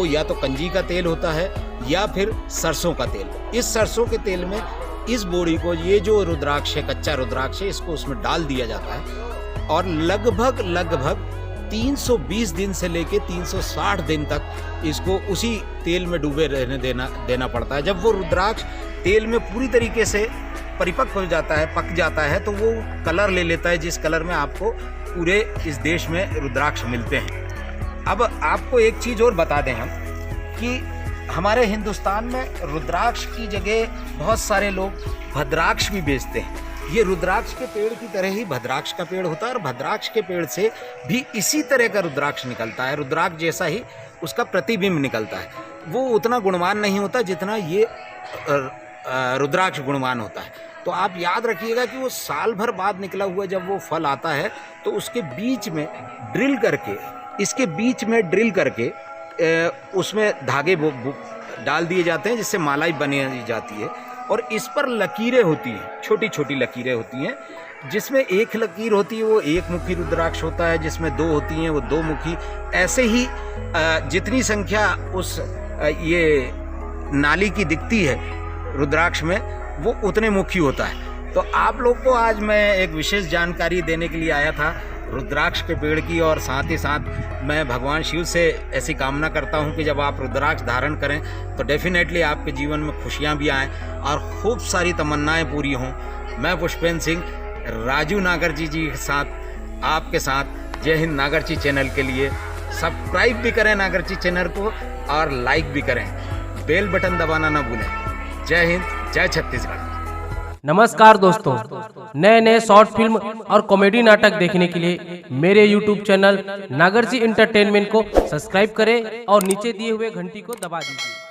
या तो कंजी का तेल होता है या फिर सरसों का तेल। इस सरसों के तेल में इस बोड़ी को, ये जो रुद्राक्ष है, कच्चा रुद्राक्ष है, इसको उसमें डाल दिया जाता है और लगभग 320 दिन से लेके 360 दिन तक इसको उसी तेल में डूबे रहने देना पड़ता है। जब वो रुद्राक्ष तेल में पूरी तरीके से परिपक्व हो जाता है, पक जाता है, तो वो कलर ले लेता है, जिस कलर में आपको पूरे इस देश में रुद्राक्ष मिलते हैं। अब आपको एक चीज़ और बता दें हम कि हमारे हिंदुस्तान में रुद्राक्ष की जगह बहुत सारे लोग भद्राक्ष भी बेचते हैं। ये रुद्राक्ष के पेड़ की तरह ही भद्राक्ष का पेड़ होता है और भद्राक्ष के पेड़ से भी इसी तरह का रुद्राक्ष निकलता है। रुद्राक्ष जैसा ही उसका प्रतिबिंब निकलता है। वो उतना गुणवान नहीं होता जितना ये रुद्राक्ष गुणवान होता है। तो आप याद रखिएगा कि वो साल भर बाद निकला हुआ जब वो फल आता है तो उसके बीच में ड्रिल करके, इसके बीच में ड्रिल करके उसमें धागे डाल दिए जाते हैं, जिससे मालाई बनी जाती है। और इस पर लकीरें होती हैं, छोटी छोटी लकीरें होती हैं, जिसमें एक लकीर होती है वो एक मुखी रुद्राक्ष होता है, जिसमें दो होती हैं वो दो मुखी। ऐसे ही जितनी संख्या उस ये नाली की दिखती है रुद्राक्ष में, वो उतने मुखी होता है। तो आप लोग को आज मैं एक विशेष जानकारी देने के लिए आया था रुद्राक्ष के पेड़ की, और साथ ही साथ मैं भगवान शिव से ऐसी कामना करता हूं कि जब आप रुद्राक्ष धारण करें तो डेफिनेटली आपके जीवन में खुशियां भी आएँ और खूब सारी तमन्नाएं पूरी हों। मैं पुष्पेंद्र सिंह राजू नागरची जी के साथ आपके साथ जय हिंद नागरची चैनल के लिए सब्सक्राइब भी करें नागरची चैनल को और लाइक भी करें, बेल बटन दबाना ना भूलें। जय हिंद, जय छत्तीसगढ़। नमस्कार दोस्तों, नए शॉर्ट फिल्म और कॉमेडी नाटक देखने के लिए मेरे YouTube चैनल नागरची एंटरटेनमेंट को सब्सक्राइब करें और नीचे दिए हुए घंटी को दबा दीजिए।